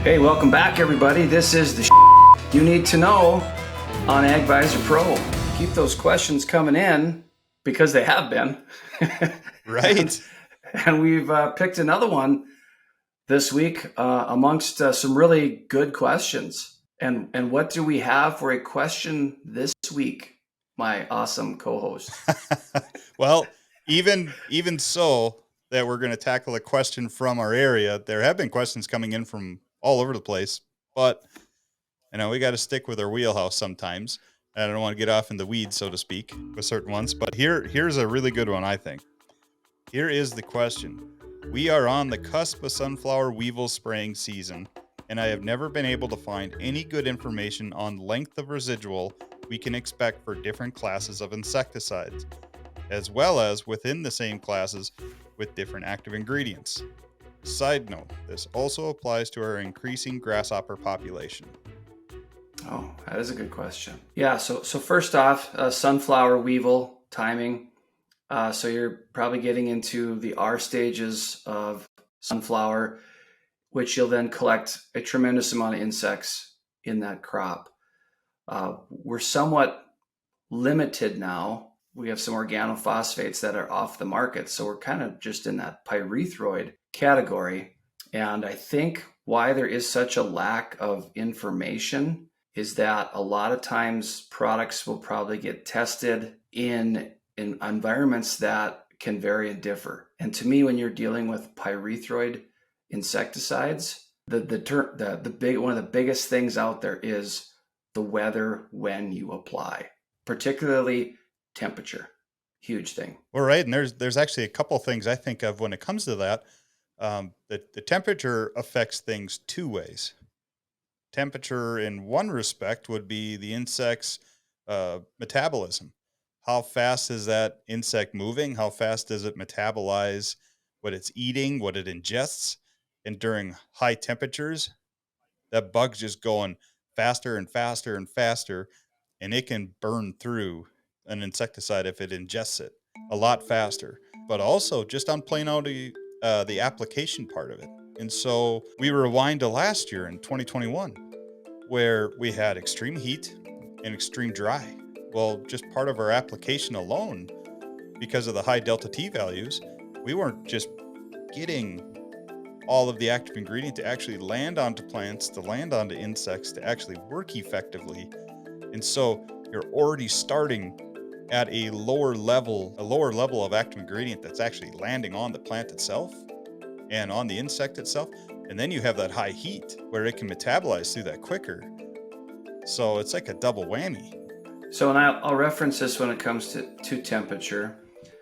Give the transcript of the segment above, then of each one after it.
Hey, welcome back, everybody. This is the you need to know on AgVisor Pro. Keep those questions coming in because they have been. Right. And we've picked another one this week amongst some really good questions. And what do we have for a question this week, my awesome co-host? Well, even so that we're going to tackle a question from our area, there have been questions coming in from all over the place, but we got to stick with our wheelhouse sometimes. I don't want to get off in the weeds, so to speak, with certain ones, but here's a really good one, I think. Here is the question. We are on the cusp of sunflower weevil spraying season, and I have never been able to find any good information on length of residual we can expect for different classes of insecticides, as well as within the same classes with different active ingredients. Side note, this also applies to our increasing grasshopper population. Oh, that is a good question. Yeah, so first off, sunflower weevil timing. So you're probably getting into the R stages of sunflower, which you'll then collect a tremendous amount of insects in that crop. We're somewhat limited now. We have some organophosphates that are off the market, so we're kind of just in that pyrethroid category. And I think why there is such a lack of information is that a lot of times products will probably get tested in environments that can vary and differ. And to me, when you're dealing with pyrethroid insecticides, one of the biggest things out there is the weather when you apply, particularly temperature. Huge thing. Well, right, and there's actually a couple things I think of when it comes to that. The temperature affects things two ways. Temperature in one respect would be the insect's metabolism. How fast is that insect moving? How fast does it metabolize what it's eating, what it ingests? And during high temperatures, that bug's just going faster and faster and faster, and it can burn through an insecticide if it ingests it a lot faster. But also just on plain out the application part of it. And so we rewind to last year in 2021, where we had extreme heat and extreme dry. Well, just part of our application alone, because of the high delta T values, we weren't just getting all of the active ingredient to actually land onto plants, to land onto insects, to actually work effectively. And so you're already starting at a lower level of active ingredient that's actually landing on the plant itself and on the insect itself. And then you have that high heat where it can metabolize through that quicker. So it's like a double whammy. So, and I'll reference this when it comes to temperature.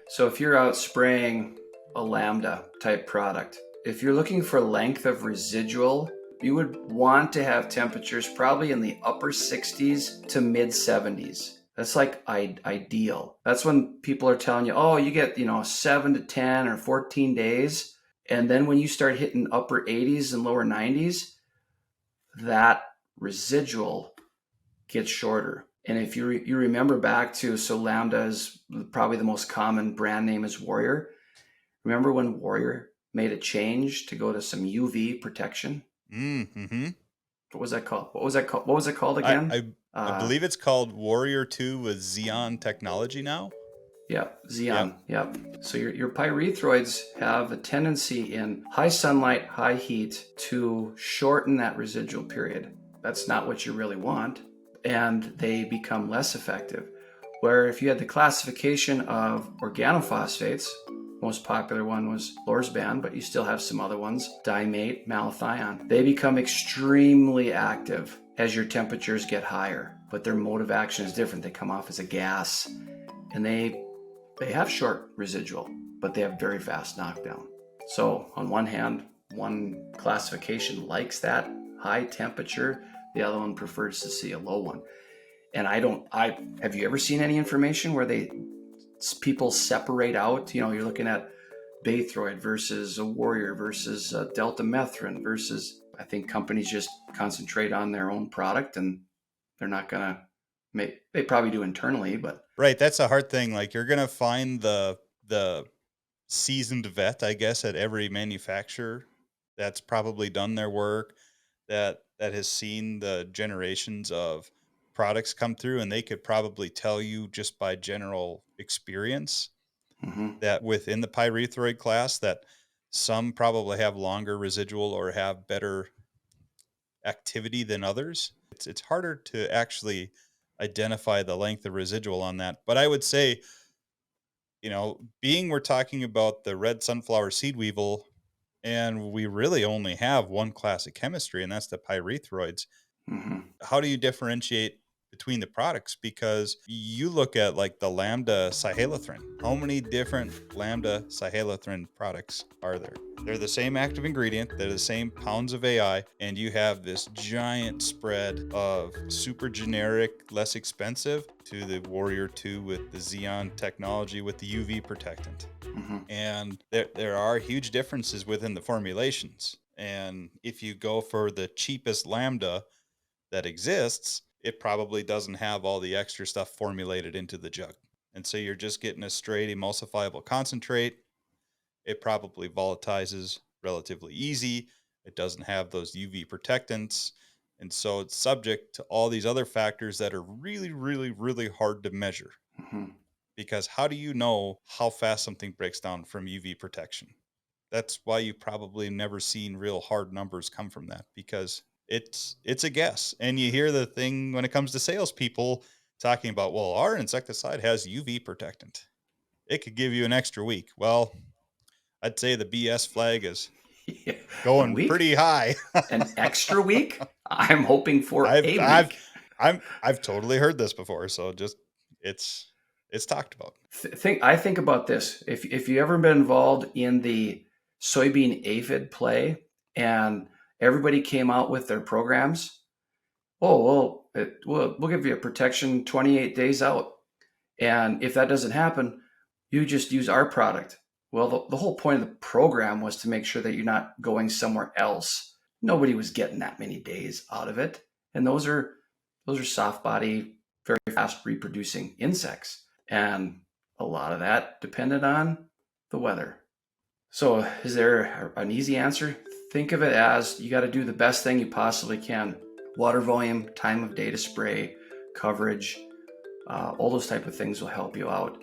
So if you're out spraying a lambda type product, if you're looking for length of residual, you would want to have temperatures probably in the upper 60s to mid 70s. That's like ideal. That's when people are telling you, oh, you get, 7 to 10 or 14 days. And then when you start hitting upper 80s and lower 90s, that residual gets shorter. And if you remember back to, so Lambda is probably the most common brand name is Warrior. Remember when Warrior made a change to go to some UV protection? Mm-hmm. What was that called? What was it called again? I believe it's called Warrior 2 with Xeon technology now. Yeah, Xeon. Yep. So your pyrethroids have a tendency in high sunlight, high heat to shorten that residual period. That's not what you really want. And they become less effective. Where if you had the classification of organophosphates, most popular one was Lorsban, but you still have some other ones, dimate, malathion. They become extremely active as your temperatures get higher, but their mode of action is different. They come off as a gas, and they have short residual, but they have very fast knockdown. So on one hand, one classification likes that high temperature, the other one prefers to see a low one. And have you ever seen any information where people separate out, you're looking at Baythroid versus a Warrior versus Delta Methrin versus, I think companies just concentrate on their own product and they're not going to they probably do internally, but. Right. That's a hard thing. Like you're going to find the seasoned vet, I guess, at every manufacturer that's probably done their work. that has seen the generations of products come through, and they could probably tell you just by general experience Mm-hmm. that within the pyrethroid class that some probably have longer residual or have better activity than others. It's harder to actually identify the length of residual on that. But I would say, being we're talking about the red sunflower seed weevil, and we really only have one class of chemistry, and that's the pyrethroids. Mm-hmm. How do you differentiate between the products? Because you look at like the lambda cyhalothrin. How many different lambda cyhalothrin products are there? They're the same active ingredient, they're the same pounds of AI, and you have this giant spread of super generic, less expensive to the Warrior 2 with the Xeon technology with the UV protectant. Mm-hmm. And there are huge differences within the formulations. And if you go for the cheapest lambda that exists, it probably doesn't have all the extra stuff formulated into the jug. And so you're just getting a straight emulsifiable concentrate. It probably volatilizes relatively easy. It doesn't have those UV protectants. And so it's subject to all these other factors that are really, really, really hard to measure. Mm-hmm. Because how do you know how fast something breaks down from UV protection? That's why you probably never seen real hard numbers come from that, because it's a guess. And you hear the thing when it comes to salespeople talking about, well, our insecticide has UV protectant. It could give you an extra week. Well, I'd say the BS flag is Yeah. A going week? pretty high. An extra week? I'm hoping for I've a I've week. I've totally heard this before, so just it's it's talked about. I think about this. If you ever been involved in the soybean aphid play and everybody came out with their programs, oh well, we'll give you a protection 28 days out, and if that doesn't happen, you just use our product. Well, the whole point of the program was to make sure that you're not going somewhere else. Nobody was getting that many days out of it, and those are soft body, very fast reproducing insects, and a lot of that depended on the weather. So, is there an easy answer? Think of it as you got to do the best thing you possibly can. Water volume, time of day to spray, coverage, all those type of things will help you out.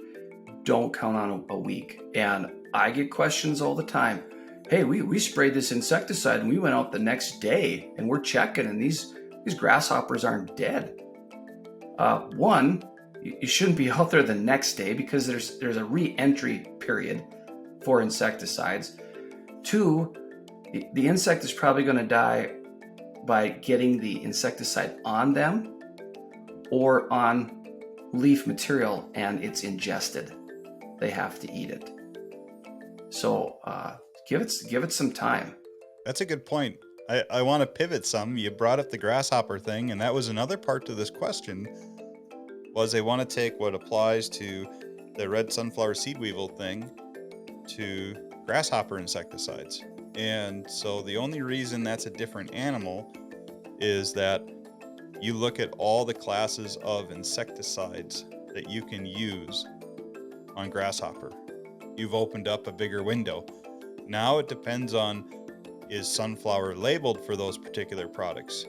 Don't count on a week. And I get questions all the time. Hey, we sprayed this insecticide and we went out the next day and we're checking and these grasshoppers aren't dead. One, you shouldn't be out there the next day because there's a re-entry period for insecticides. Two, the insect is probably going to die by getting the insecticide on them or on leaf material and it's ingested. They have to eat it. So give it some time. That's a good point. I want to pivot some. You brought up the grasshopper thing, and that was another part to this question, was they want to take what applies to the red sunflower seed weevil thing to grasshopper insecticides. And so the only reason that's a different animal is that you look at all the classes of insecticides that you can use on grasshopper. You've opened up a bigger window. Now it depends on, is sunflower labeled for those particular products?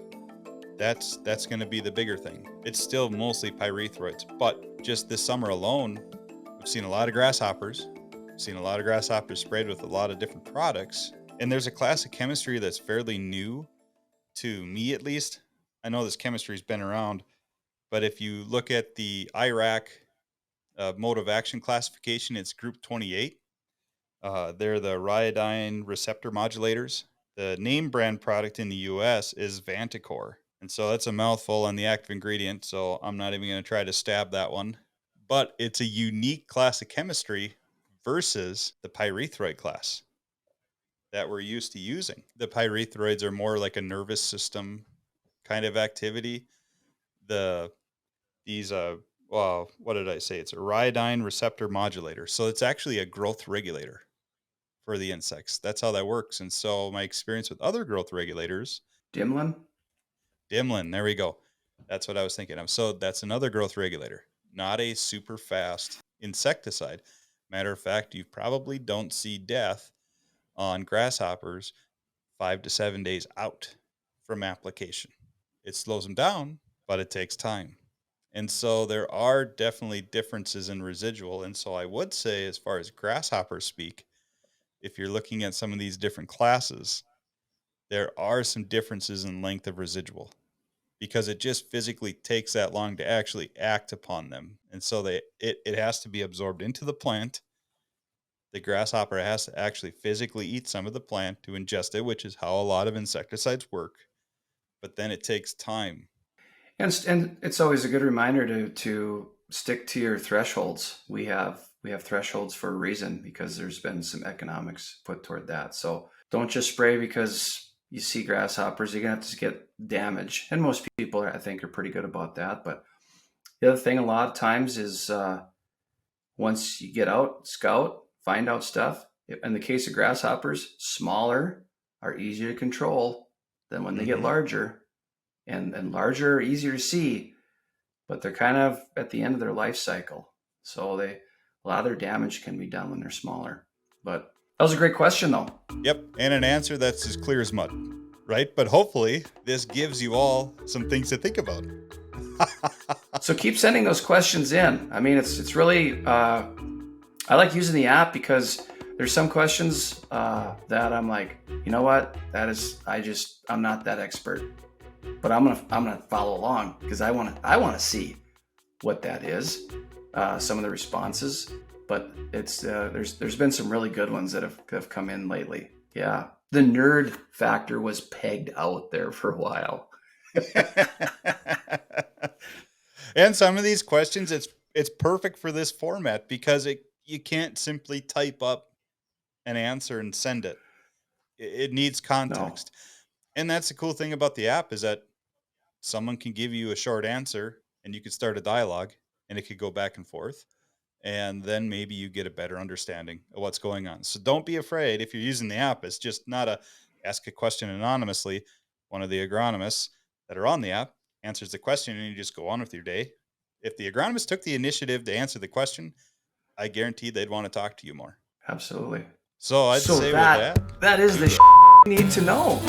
That's going to be the bigger thing. It's still mostly pyrethroids, but just this summer alone, I've seen a lot of grasshoppers. I've seen a lot of grasshoppers sprayed with a lot of different products. And there's a class of chemistry that's fairly new to me, at least. I know this chemistry's been around, but if you look at the IRAC mode of action classification, it's group 28. They're the rhyodine receptor modulators. The name brand product in the US is Vanticor. And so that's a mouthful on the active ingredient, so I'm not even going to try to stab that one. But it's a unique class of chemistry versus the pyrethroid class that we're used to using. The pyrethroids are more like a nervous system kind of activity. These well, what did I say? It's a rhyodine receptor modulator. So it's actually a growth regulator for the insects. That's how that works. And so my experience with other growth regulators, Dimlin? Dimlin, there we go. That's what I was thinking of. So that's another growth regulator, not a super fast insecticide. Matter of fact, you probably don't see death on grasshoppers 5 to 7 days out from application. It slows them down, but it takes time. And so there are definitely differences in residual. And so I would say, as far as grasshoppers speak, if you're looking at some of these different classes, there are some differences in length of residual because it just physically takes that long to actually act upon them. And so it has to be absorbed into the plant. The grasshopper has to actually physically eat some of the plant to ingest it, which is how a lot of insecticides work. But then it takes time. And it's always a good reminder to stick to your thresholds. We have thresholds for a reason because there's been some economics put toward that. So don't just spray because you see grasshoppers. You're gonna have to get damage, and most people, I think, are pretty good about that. But the other thing, a lot of times, is once you get out, scout, find out stuff. In the case of grasshoppers, smaller are easier to control than when they get larger. And larger are easier to see, but they're kind of at the end of their life cycle. So a lot of their damage can be done when they're smaller. But that was a great question, though. Yep, and an answer that's as clear as mud, right? But hopefully this gives you all some things to think about. So keep sending those questions in. I mean, it's really, I like using the app because there's some questions that I'm like, you know what? I'm not that expert. But I'm gonna follow along because I want to see what that is, some of the responses. But it's there's been some really good ones that have come in lately. Yeah, the nerd factor was pegged out there for a while. And some of these questions, it's perfect for this format because you can't simply type up an answer and send it. It needs context. No. And that's the cool thing about the app is that someone can give you a short answer and you could start a dialogue and it could go back and forth. And then maybe you get a better understanding of what's going on. So don't be afraid if you're using the app. It's just not ask a question anonymously. One of the agronomists that are on the app answers the question and you just go on with your day. If the agronomist took the initiative to answer the question, I guarantee they'd want to talk to you more. Absolutely. So I'd say with that is the you need to know.